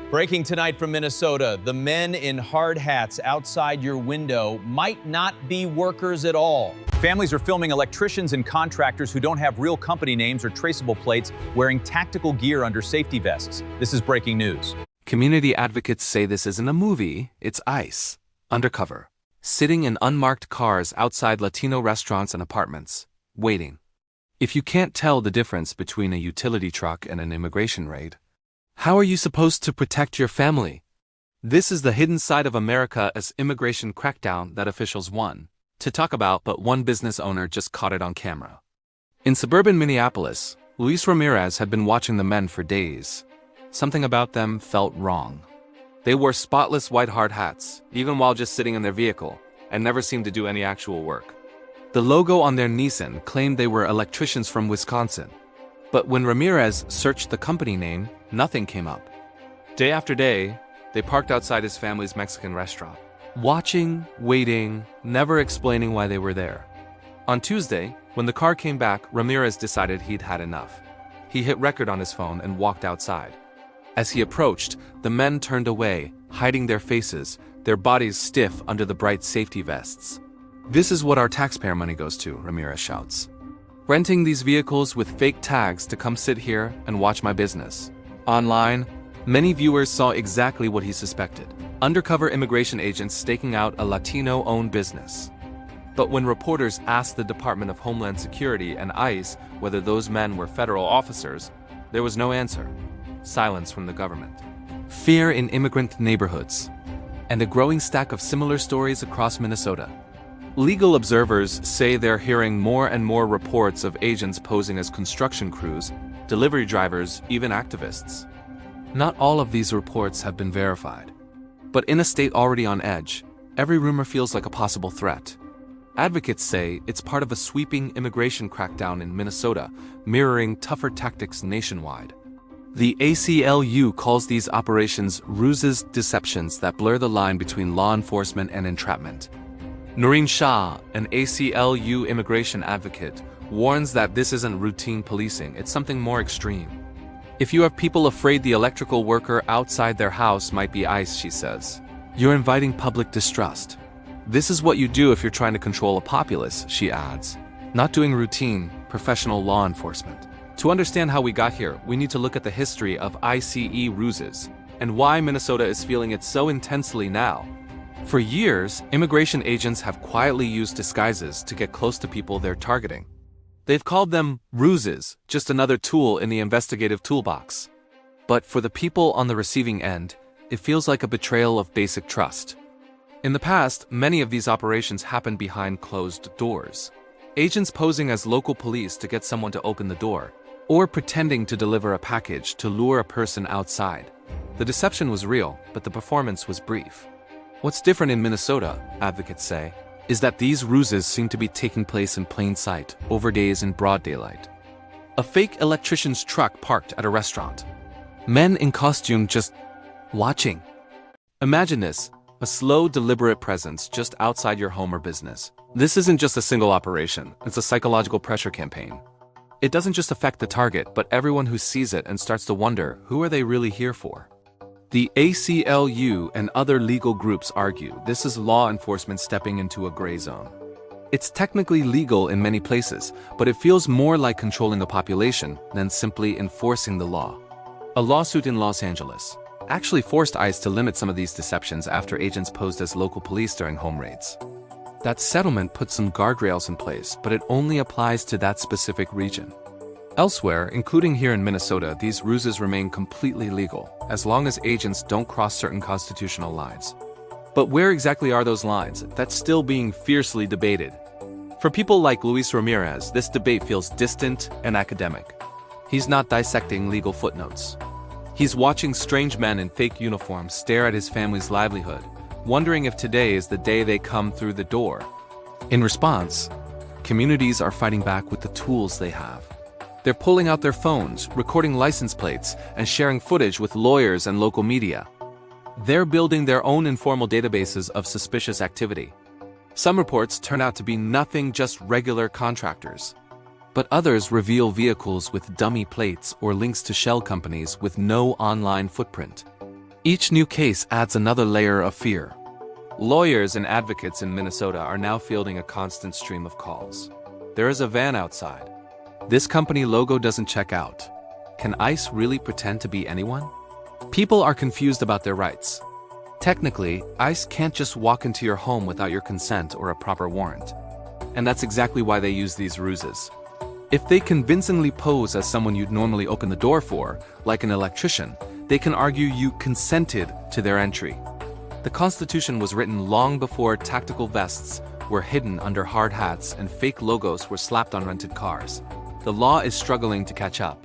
Breaking tonight from Minnesota, the men in hard hats outside your window might not be workers at all. Families are filming electricians and contractors who don't have real company names or traceable plates wearing tactical gear under safety vests. This is breaking news. Community advocates say this isn't a movie, it's ICE. Undercover. Sitting in unmarked cars outside Latino restaurants and apartments, waiting. If you can't tell the difference between a utility truck and an immigration raid, how are you supposed to protect your family? This is the hidden side of America's immigration crackdown that officials won to talk about, but one business owner just caught it on camera. In suburban Minneapolis, Luis Ramirez had been watching the men for days. Something about them felt wrong. They wore spotless white hard hats, even while just sitting in their vehicle, and never seemed to do any actual work. The logo on their Nissan claimed they were electricians from Wisconsin. But when Ramirez searched the company name, nothing came up. Day after day, they parked outside his family's Mexican restaurant. Watching, waiting, never explaining why they were there. On Tuesday, when the car came back, Ramirez decided he'd had enough. He hit record on his phone and walked outside. As he approached, the men turned away, hiding their faces, their bodies stiff under the bright safety vests. "This is what our taxpayer money goes to," Ramirez shouts. "Renting these vehicles with fake tags to come sit here and watch my business." Online, many viewers saw exactly what he suspected. Undercover immigration agents staking out a Latino-owned business. But when reporters asked the Department of Homeland Security and ICE whether those men were federal officers, there was no answer. Silence from the government. Fear in immigrant neighborhoods. And a growing stack of similar stories across Minnesota. Legal observers say they're hearing more and more reports of agents posing as construction crews, delivery drivers, even activists. Not all of these reports have been verified. But in a state already on edge, every rumor feels like a possible threat. Advocates say it's part of a sweeping immigration crackdown in Minnesota, mirroring tougher tactics nationwide. The ACLU calls these operations Ruses, deceptions that blur the line between law enforcement and entrapment. Noreen Shah, an ACLU immigration advocate, warns that this isn't routine policing, it's something more extreme. If you have people afraid the electrical worker outside their house might be ICE, she says, you're inviting public distrust. This is what you do if you're trying to control a populace, she adds, not doing routine, professional law enforcement. To understand how we got here, we need to look at the history of ICE Ruses, and why Minnesota is feeling it so intensely now. For years, immigration agents have quietly used disguises to get close to people they're targeting. They've called them ruses, just another tool in the investigative toolbox. But for the people on the receiving end, it feels like a betrayal of basic trust. In the past, many of these operations happened behind closed doors. Agents posing as local police to get someone to open the door, or pretending to deliver a package to lure a person outside. The deception was real, but the performance was brief. What's different in Minnesota, advocates say, is that these ruses seem to be taking place in plain sight, over days in broad daylight. A fake electrician's truck parked at a restaurant. Men in costume just watching. Imagine this, a slow, deliberate presence just outside your home or business. This isn't just a single operation, it's a psychological pressure campaign. It doesn't just affect the target, but everyone who sees it and starts to wonder, who are they really here for? The ACLU and other legal groups argue this is law enforcement stepping into a gray zone. It's technically legal in many places, but it feels more like controlling a population than simply enforcing the law. A lawsuit in Los Angeles actually forced ICE to limit some of these deceptions after agents posed as local police during home raids. That settlement put some guardrails in place, but it only applies to that specific region. Elsewhere, including here in Minnesota, these ruses remain completely legal, as long as agents don't cross certain constitutional lines. But where exactly are those lines? That's still being fiercely debated. For people like Luis Ramirez, this debate feels distant and academic. He's not dissecting legal footnotes. He's watching strange men in fake uniforms stare at his family's livelihood, wondering if today is the day they come through the door. In response, communities are fighting back with the tools they have. They're pulling out their phones, recording license plates, and sharing footage with lawyers and local media. They're building their own informal databases of suspicious activity. Some reports turn out to be nothing, just regular contractors. But others reveal vehicles with dummy plates or links to shell companies with no online footprint. Each new case adds another layer of fear. Lawyers and advocates in Minnesota are now fielding a constant stream of calls. There is a van outside. This company logo doesn't check out. Can ICE really pretend to be anyone? People are confused about their rights. Technically, ICE can't just walk into your home without your consent or a proper warrant. And that's exactly why they use these ruses. If they convincingly pose as someone you'd normally open the door for, like an electrician, they can argue you consented to their entry. The Constitution was written long before tactical vests were hidden under hard hats and fake logos were slapped on rented cars. The law is struggling to catch up.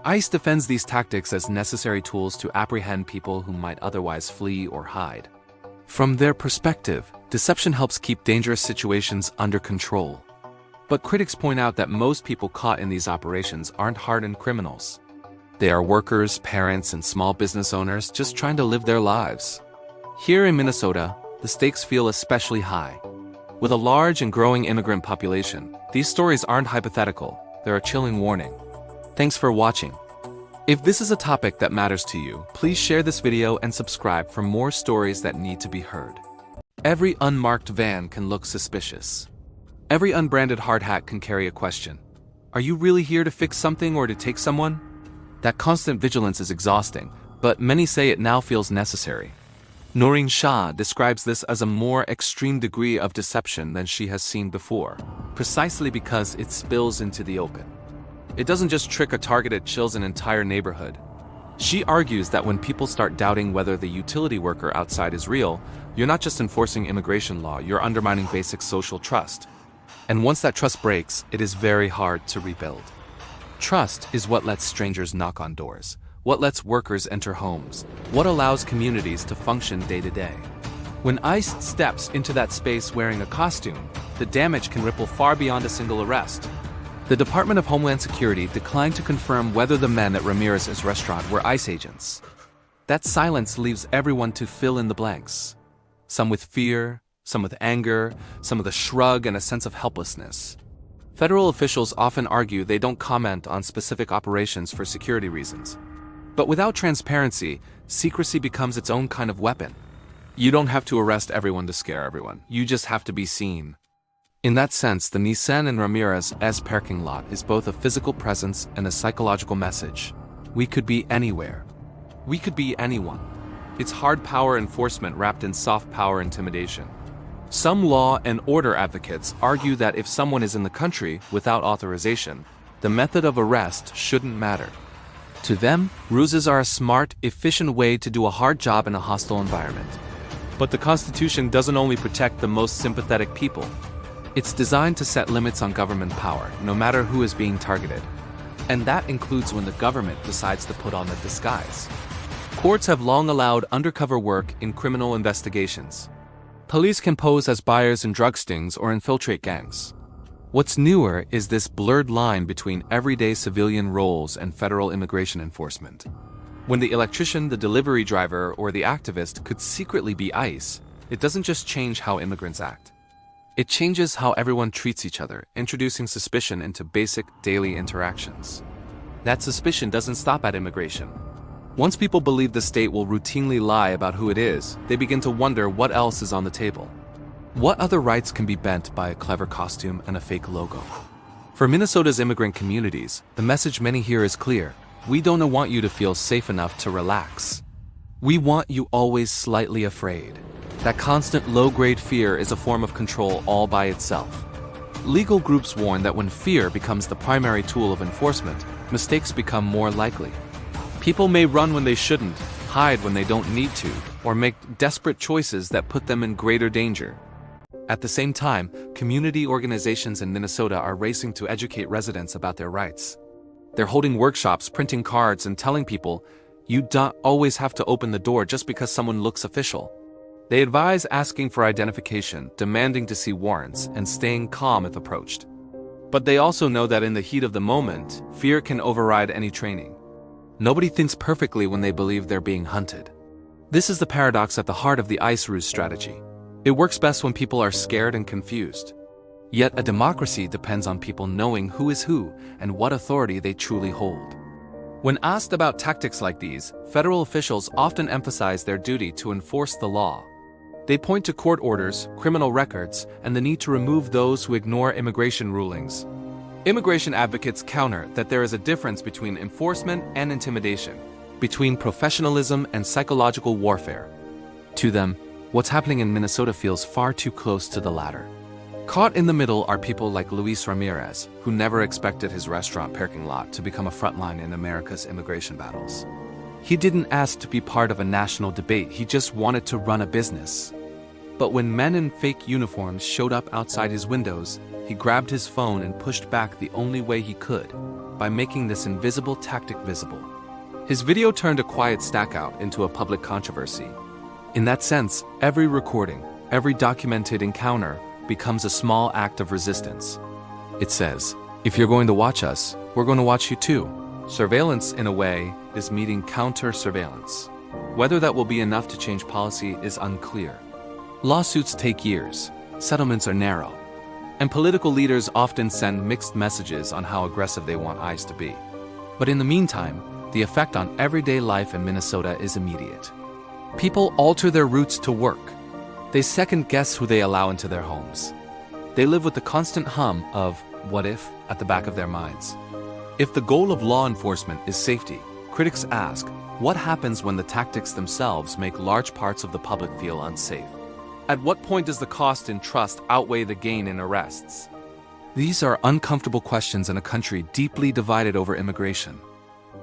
ICE defends these tactics as necessary tools to apprehend people who might otherwise flee or hide. From their perspective, deception helps keep dangerous situations under control. But critics point out that most people caught in these operations aren't hardened criminals. They are workers, parents, and small business owners just trying to live their lives. Here in Minnesota, the stakes feel especially high. With a large and growing immigrant population, these stories aren't hypothetical, they're a chilling warning. Thanks for watching. If this is a topic that matters to you, please share this video and subscribe for more stories that need to be heard. Every unmarked van can look suspicious. Every unbranded hard hat can carry a question. Are you really here to fix something or to take someone? That constant vigilance is exhausting, but many say it now feels necessary. Noreen Shah describes this as a more extreme degree of deception than she has seen before, precisely because it spills into the open. It doesn't just trick a target, it chills an entire neighborhood. She argues that when people start doubting whether the utility worker outside is real, you're not just enforcing immigration law, you're undermining basic social trust. And once that trust breaks, it is very hard to rebuild. Trust is what lets strangers knock on doors, what lets workers enter homes, what allows communities to function day to day. When ICE steps into that space wearing a costume, the damage can ripple far beyond a single arrest. The Department of Homeland Security declined to confirm whether the men at Ramirez's restaurant were ICE agents. That silence leaves everyone to fill in the blanks. Some with fear, some with anger, some with a shrug and a sense of helplessness. Federal officials often argue they don't comment on specific operations for security reasons. But without transparency, secrecy becomes its own kind of weapon. You don't have to arrest everyone to scare everyone. You just have to be seen. In that sense, the Nissan and Ramirez's parking lot is both a physical presence and a psychological message. We could be anywhere. We could be anyone. It's hard power enforcement wrapped in soft power intimidation. Some law and order advocates argue that if someone is in the country without authorization, the method of arrest shouldn't matter. To them, ruses are a smart, efficient way to do a hard job in a hostile environment. But the Constitution doesn't only protect the most sympathetic people. It's designed to set limits on government power, no matter who is being targeted. And that includes when the government decides to put on a disguise. Courts have long allowed undercover work in criminal investigations. Police can pose as buyers in drug stings or infiltrate gangs. What's newer is this blurred line between everyday civilian roles and federal immigration enforcement. When the electrician, the delivery driver, or the activist could secretly be ICE, it doesn't just change how immigrants act. It changes how everyone treats each other, introducing suspicion into basic daily interactions. That suspicion doesn't stop at immigration. Once people believe the state will routinely lie about who it is, they begin to wonder what else is on the table. What other rights can be bent by a clever costume and a fake logo? For Minnesota's immigrant communities, the message many hear is clear. We don't want you to feel safe enough to relax. We want you always slightly afraid. That constant low-grade fear is a form of control all by itself. Legal groups warn that when fear becomes the primary tool of enforcement, mistakes become more likely. People may run when they shouldn't, hide when they don't need to, or make desperate choices that put them in greater danger. At the same time, community organizations in Minnesota are racing to educate residents about their rights. They're holding workshops, printing cards, and telling people, you don't always have to open the door just because someone looks official. They advise asking for identification, demanding to see warrants, and staying calm if approached. But they also know that in the heat of the moment, fear can override any training. Nobody thinks perfectly when they believe they're being hunted. This is the paradox at the heart of the ICE ruse strategy. It works best when people are scared and confused. Yet a democracy depends on people knowing who is who and what authority they truly hold. When asked about tactics like these, federal officials often emphasize their duty to enforce the law. They point to court orders, criminal records, and the need to remove those who ignore immigration rulings. Immigration advocates counter that there is a difference between enforcement and intimidation, between professionalism and psychological warfare. To them, what's happening in Minnesota feels far too close to the latter. Caught in the middle are people like Luis Ramirez, who never expected his restaurant parking lot to become a frontline in America's immigration battles. He didn't ask to be part of a national debate, he just wanted to run a business. But when men in fake uniforms showed up outside his windows, he grabbed his phone and pushed back the only way he could, by making this invisible tactic visible. His video turned a quiet stackout into a public controversy. In that sense, every recording, every documented encounter becomes a small act of resistance. It says, if you're going to watch us, we're going to watch you too. Surveillance, in a way, is meeting counter-surveillance. Whether that will be enough to change policy is unclear. Lawsuits take years, settlements are narrow, and political leaders often send mixed messages on how aggressive they want ICE to be. But in the meantime, the effect on everyday life in Minnesota is immediate. People alter their routes to work. They second-guess who they allow into their homes. They live with the constant hum of what if at the back of their minds. If the goal of law enforcement is safety, critics ask, what happens when the tactics themselves make large parts of the public feel unsafe? At what point does the cost in trust outweigh the gain in arrests? These are uncomfortable questions in a country deeply divided over immigration.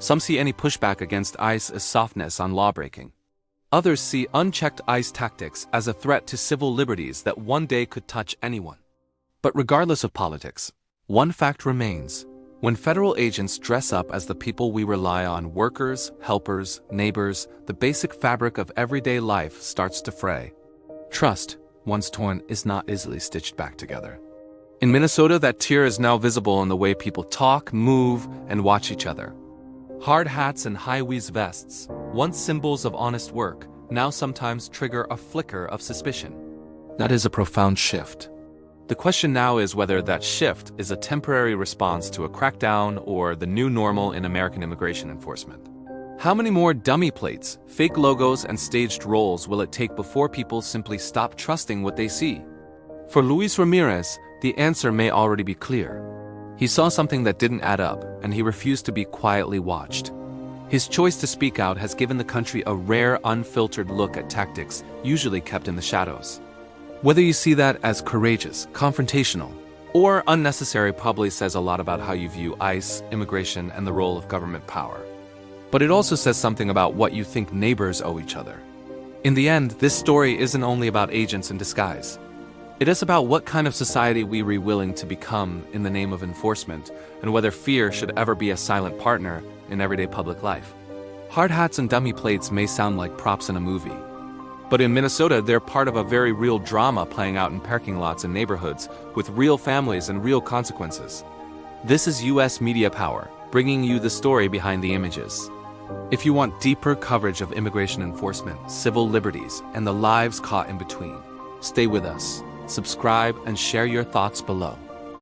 Some see any pushback against ICE as softness on lawbreaking. Others see unchecked ICE tactics as a threat to civil liberties that one day could touch anyone. But regardless of politics, one fact remains. When federal agents dress up as the people we rely on, workers, helpers, neighbors, the basic fabric of everyday life starts to fray. Trust, once torn, is not easily stitched back together. In Minnesota, that tear is now visible in the way people talk, move, and watch each other. Hard hats and high-waist vests, once symbols of honest work, now sometimes trigger a flicker of suspicion. That is a profound shift. The question now is whether that shift is a temporary response to a crackdown or the new normal in American immigration enforcement. How many more dummy plates, fake logos, and staged roles will it take before people simply stop trusting what they see? For Luis Ramirez, the answer may already be clear. He saw something that didn't add up, and he refused to be quietly watched. His choice to speak out has given the country a rare, unfiltered look at tactics usually kept in the shadows. Whether you see that as courageous, confrontational, or unnecessary probably says a lot about how you view ICE, immigration, and the role of government power. But it also says something about what you think neighbors owe each other. In the end, this story isn't only about agents in disguise. It is about what kind of society we are willing to become in the name of enforcement, and whether fear should ever be a silent partner in everyday public life. Hard hats and dummy plates may sound like props in a movie, but in Minnesota, they're part of a very real drama playing out in parking lots and neighborhoods with real families and real consequences. This is U.S. Media Power, bringing you the story behind the images. If you want deeper coverage of immigration enforcement, civil liberties, and the lives caught in between, stay with us. Subscribe and share your thoughts below.